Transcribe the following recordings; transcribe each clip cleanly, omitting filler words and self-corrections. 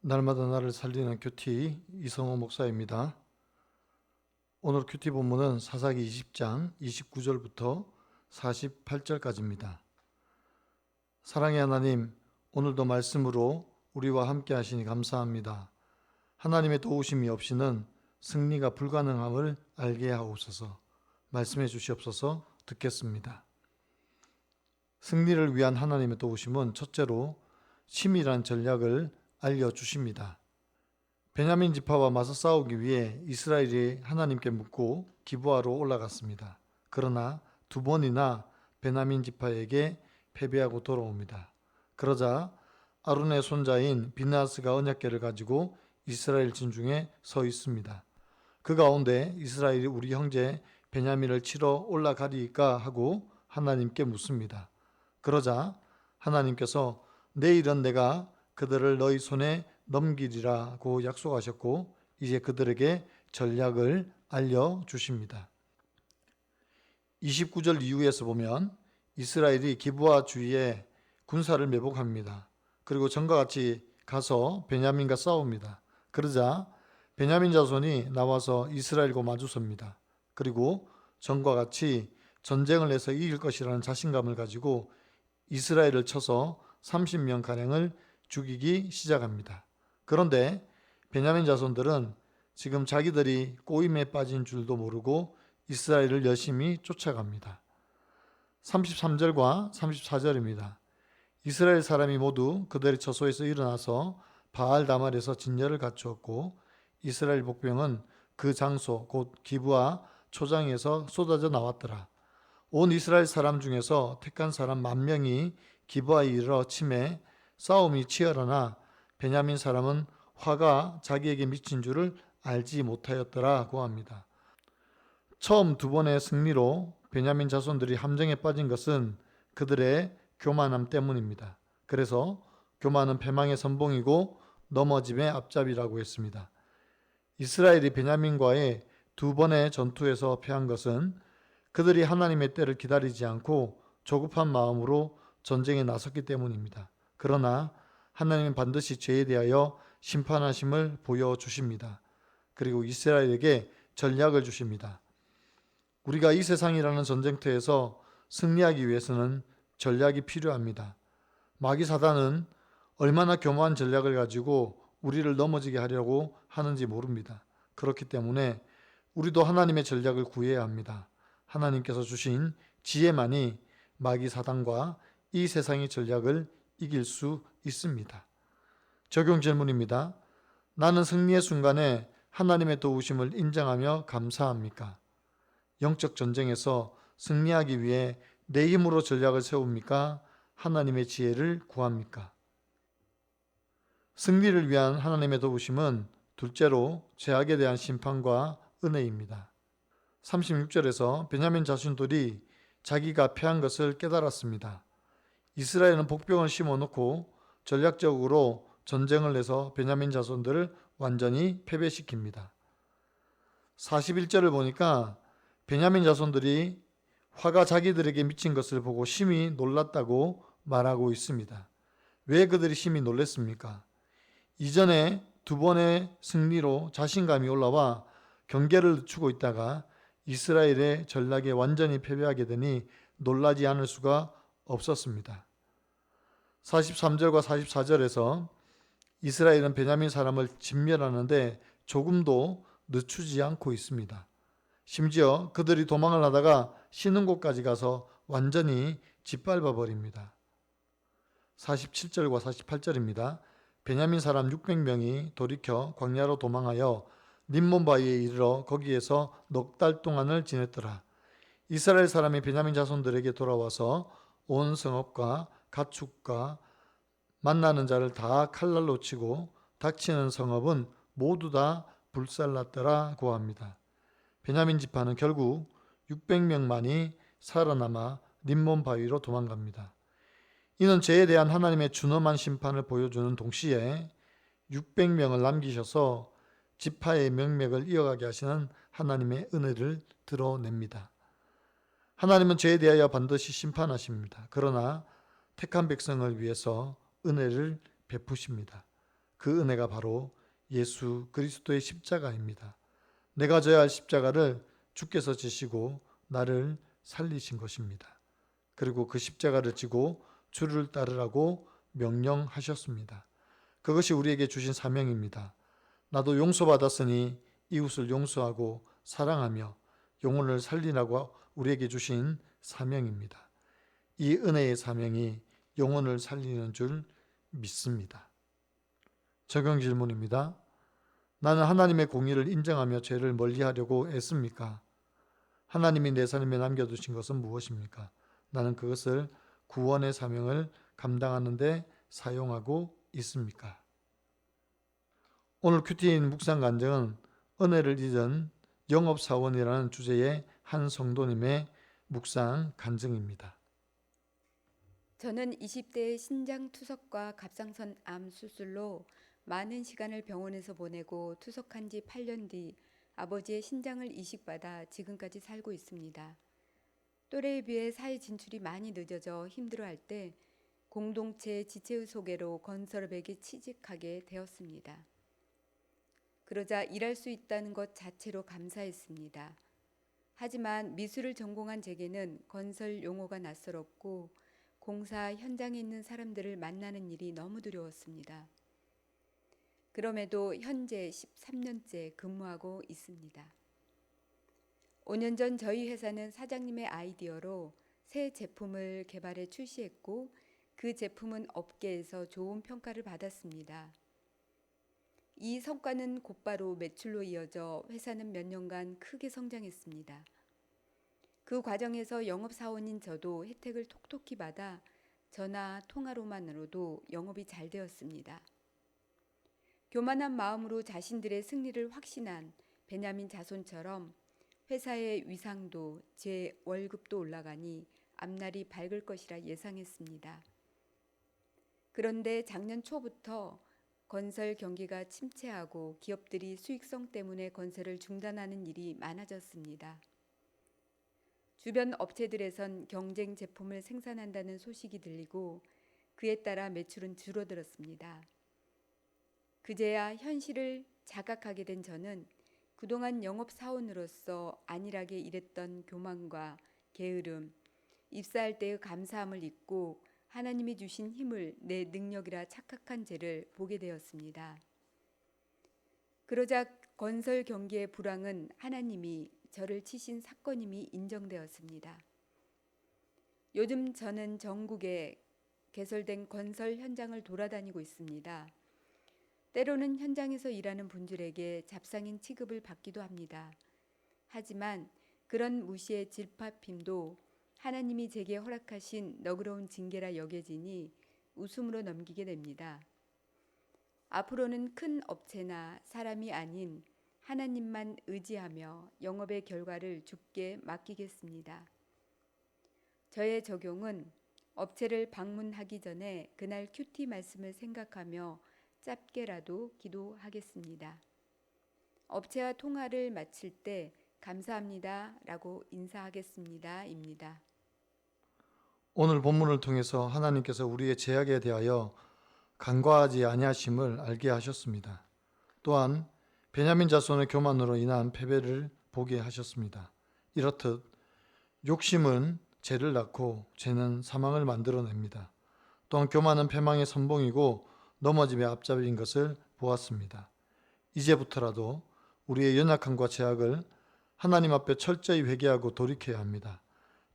날마다 나를 살리는 큐티 이성호 목사입니다. 오늘 큐티 본문은 사사기 20장 29절부터 48절까지입니다. 사랑의 하나님, 오늘도 말씀으로 우리와 함께 하시니 감사합니다. 하나님의 도우심이 없이는 승리가 불가능함을 알게 하옵소서. 말씀해 주시옵소서. 듣겠습니다. 승리를 위한 하나님의 도우심은 첫째로 치밀한 전략을 알려주십니다. 베냐민 지파와 맞서 싸우기 위해 이스라엘이 하나님께 묻고 기브아로 올라갔습니다. 그러나 두 번이나 베냐민 지파에게 패배하고 돌아옵니다. 그러자 아론의 손자인 비느하스가 언약궤를 가지고 이스라엘 진중에 서 있습니다. 그 가운데 이스라엘이 우리 형제 베냐민을 치러 올라가리까 하고 하나님께 묻습니다. 그러자 하나님께서 내일은 내가 그들을 너희 손에 넘기리라고 약속하셨고 이제 그들에게 전략을 알려주십니다. 29절 이후에서 보면 이스라엘이 기브아 주위에 군사를 매복합니다. 그리고 전과 같이 가서 베냐민과 싸웁니다. 그러자 베냐민 자손이 나와서 이스라엘과 마주섭니다. 그리고 전과 같이 전쟁을 해서 이길 것이라는 자신감을 가지고 이스라엘을 쳐서 30명가량을 죽이기 시작합니다. 그런데 베냐민 자손들은 지금 자기들이 꼬임에 빠진 줄도 모르고 이스라엘을 열심히 쫓아갑니다. 33절과 34절입니다. 이스라엘 사람이 모두 그들의 처소에서 일어나서 바알 다말에서 진열을 갖추었고 이스라엘 복병은 그 장소 곧 기브아 초장에서 쏟아져 나왔더라. 온 이스라엘 사람 중에서 택한 사람 10,000명이 기브아에 이르러 치매 싸움이 치열하나 베냐민 사람은 화가 자기에게 미친 줄을 알지 못하였더라고 합니다. 처음 두 번의 승리로 베냐민 자손들이 함정에 빠진 것은 그들의 교만함 때문입니다. 그래서 교만은 패망의 선봉이고 넘어짐의 앞잡이라고 했습니다. 이스라엘이 베냐민과의 두 번의 전투에서 패한 것은 그들이 하나님의 때를 기다리지 않고 조급한 마음으로 전쟁에 나섰기 때문입니다. 그러나 하나님은 반드시 죄에 대하여 심판하심을 보여주십니다. 그리고 이스라엘에게 전략을 주십니다. 우리가 이 세상이라는 전쟁터에서 승리하기 위해서는 전략이 필요합니다. 마귀 사단은 얼마나 교묘한 전략을 가지고 우리를 넘어지게 하려고 하는지 모릅니다. 그렇기 때문에 우리도 하나님의 전략을 구해야 합니다. 하나님께서 주신 지혜만이 마귀 사단과 이 세상의 전략을 이길 수 있습니다. 적용 질문입니다. 나는 승리의 순간에 하나님의 도우심을 인정하며 감사합니까? 영적 전쟁에서 승리하기 위해 내 힘으로 전략을 세웁니까? 하나님의 지혜를 구합니까? 승리를 위한 하나님의 도우심은 둘째로 죄악에 대한 심판과 은혜입니다. 36절에서 베냐민 자손들이 자기가 패한 것을 깨달았습니다. 이스라엘은 복병을 심어놓고 전략적으로 전쟁을 해서 베냐민 자손들을 완전히 패배시킵니다. 41절을 보니까 베냐민 자손들이 화가 자기들에게 미친 것을 보고 심히 놀랐다고 말하고 있습니다. 왜 그들이 심히 놀랐습니까? 이전에 두 번의 승리로 자신감이 올라와 경계를 늦추고 있다가 이스라엘의 전략에 완전히 패배하게 되니 놀라지 않을 수가 없었습니다. 43절과 44절에서 이스라엘은 베냐민 사람을 진멸하는데 조금도 늦추지 않고 있습니다. 심지어 그들이 도망을 하다가 쉬는 곳까지 가서 완전히 짓밟아 버립니다. 47절과 48절입니다. 베냐민 사람 600명이 돌이켜 광야로 도망하여 림몬바위에 이르러 거기에서 넉 달 동안을 지냈더라. 이스라엘 사람이 베냐민 자손들에게 돌아와서 온 성읍과 가축과 만나는 자를 다 칼날로 치고 닥치는 성읍은 모두 다 불살랐더라고 합니다. 베냐민 지파는 결국 600명만이 살아남아 림몬 바위로 도망갑니다. 이는 죄에 대한 하나님의 준엄한 심판을 보여주는 동시에 600명을 남기셔서 지파의 명맥을 이어가게 하시는 하나님의 은혜를 드러냅니다. 하나님은 죄에 대하여 반드시 심판하십니다. 그러나 택한 백성을 위해서 은혜를 베푸십니다. 그 은혜가 바로 예수 그리스도의 십자가입니다. 내가 져야 할 십자가를 주께서 지시고 나를 살리신 것입니다. 그리고 그 십자가를 지고 주를 따르라고 명령하셨습니다. 그것이 우리에게 주신 사명입니다. 나도 용서받았으니 이웃을 용서하고 사랑하며 영혼을 살리라고 우리에게 주신 사명입니다. 이 은혜의 사명이 영혼을 살리는 줄 믿습니다. 적용 질문입니다. 나는 하나님의 공의를 인정하며 죄를 멀리하려고 애씁니까? 하나님이 내 삶에 남겨두신 것은 무엇입니까? 나는 그것을 구원의 사명을 감당하는 데 사용하고 있습니까? 오늘 큐티인 묵상 간증은 은혜를 잊은 영업사원이라는 주제의 한 성도님의 묵상 간증입니다. 저는 20대의 신장 투석과 갑상선 암 수술로 많은 시간을 병원에서 보내고 투석한 지 8년 뒤 아버지의 신장을 이식받아 지금까지 살고 있습니다. 또래에 비해 사회 진출이 많이 늦어져 힘들어할 때 공동체 지체의 소개로 건설업에게 취직하게 되었습니다. 그러자 일할 수 있다는 것 자체로 감사했습니다. 하지만 미술을 전공한 제게는 건설 용어가 낯설었고 공사 현장에 있는 사람들을 만나는 일이 너무 두려웠습니다. 그럼에도 현재 13년째 근무하고 있습니다. 5년 전 저희 회사는 사장님의 아이디어로 새 제품을 개발해 출시했고 그 제품은 업계에서 좋은 평가를 받았습니다. 이 성과는 곧바로 매출로 이어져 회사는 몇 년간 크게 성장했습니다. 그 과정에서 영업사원인 저도 혜택을 톡톡히 받아 전화 통화로만으로도 영업이 잘 되었습니다. 교만한 마음으로 자신들의 승리를 확신한 베냐민 자손처럼 회사의 위상도 제 월급도 올라가니 앞날이 밝을 것이라 예상했습니다. 그런데 작년 초부터 건설 경기가 침체하고 기업들이 수익성 때문에 건설을 중단하는 일이 많아졌습니다. 주변 업체들에선 경쟁 제품을 생산한다는 소식이 들리고 그에 따라 매출은 줄어들었습니다. 그제야 현실을 자각하게 된 저는 그동안 영업사원으로서 안일하게 일했던 교만과 게으름, 입사할 때의 감사함을 잊고 하나님이 주신 힘을 내 능력이라 착각한 죄를 보게 되었습니다. 그러자 건설 경기의 불황은 하나님이 저를 치신 사건임이 인정되었습니다. 요즘 저는 전국에 개설된 건설 현장을 돌아다니고 있습니다. 때로는 현장에서 일하는 분들에게 잡상인 취급을 받기도 합니다. 하지만 그런 무시의 질파핌도 하나님이 제게 허락하신 너그러운 징계라 여겨지니 웃음으로 넘기게 됩니다. 앞으로는 큰 업체나 사람이 아닌 하나님만 의지하며 영업의 결과를 주께 맡기겠습니다. 저의 적용은 업체를 방문하기 전에 그날 큐티 말씀을 생각하며 짧게라도 기도하겠습니다. 업체와 통화를 마칠 때 감사합니다 라고 인사하겠습니다 입니다. 오늘 본문을 통해서 하나님께서 우리의 죄악에 대하여 간과하지 아니하심을 알게 하셨습니다. 또한 베냐민 자손의 교만으로 인한 패배를 보게 하셨습니다. 이렇듯 욕심은 죄를 낳고 죄는 사망을 만들어냅니다. 또한 교만은 패망의 선봉이고 넘어짐의 앞잡이인 것을 보았습니다. 이제부터라도 우리의 연약함과 죄악을 하나님 앞에 철저히 회개하고 돌이켜야 합니다.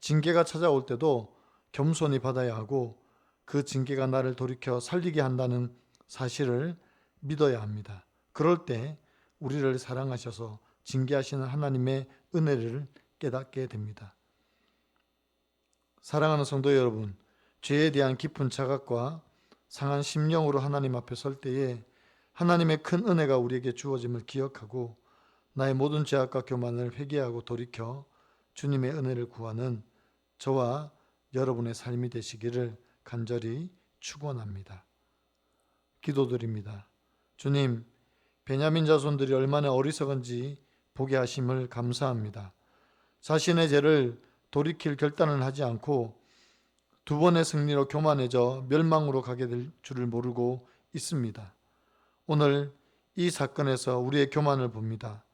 징계가 찾아올 때도 겸손히 받아야 하고 그 징계가 나를 돌이켜 살리게 한다는 사실을 믿어야 합니다. 그럴 때 우리를 사랑하셔서 징계하시는 하나님의 은혜를 깨닫게 됩니다. 사랑하는 성도 여러분, 죄에 대한 깊은 자각과 상한 심령으로 하나님 앞에 설 때에 하나님의 큰 은혜가 우리에게 주어짐을 기억하고 나의 모든 죄악과 교만을 회개하고 돌이켜 주님의 은혜를 구하는 저와 여러분의 삶이 되시기를 간절히 축원합니다. 기도드립니다. 주님, 베냐민 자손들이 얼마나 어리석은지 보게 하심을 감사합니다. 자신의 죄를 돌이킬 결단을 하지 않고 두 번의 승리로 교만해져 멸망으로 가게 될 줄을 모르고 있습니다. 오늘 이 사건에서 우리의 교만을 봅니다.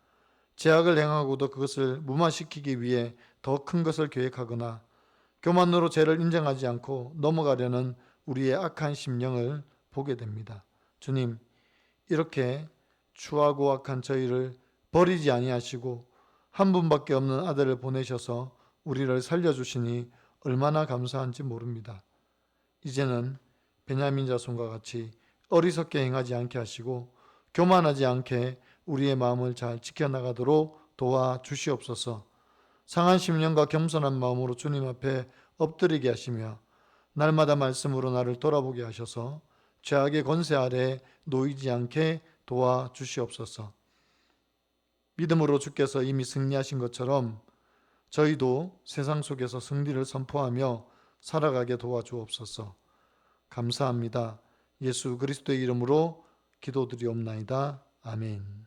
죄악을 행하고도 그것을 무마시키기 위해 더 큰 것을 계획하거나 교만으로 죄를 인정하지 않고 넘어가려는 우리의 악한 심령을 보게 됩니다. 주님, 이렇게 추하고 악한 저희를 버리지 아니하시고 한 분밖에 없는 아들을 보내셔서 우리를 살려주시니 얼마나 감사한지 모릅니다. 이제는 베냐민 자손과 같이 어리석게 행하지 않게 하시고 교만하지 않게 우리의 마음을 잘 지켜나가도록 도와주시옵소서. 상한 심령과 겸손한 마음으로 주님 앞에 엎드리게 하시며 날마다 말씀으로 나를 돌아보게 하셔서 죄악의 권세 아래 놓이지 않게 도와주시옵소서. 믿음으로 주께서 이미 승리하신 것처럼 저희도 세상 속에서 승리를 선포하며 살아가게 도와주옵소서. 감사합니다. 예수 그리스도의 이름으로 기도드리옵나이다. 아멘.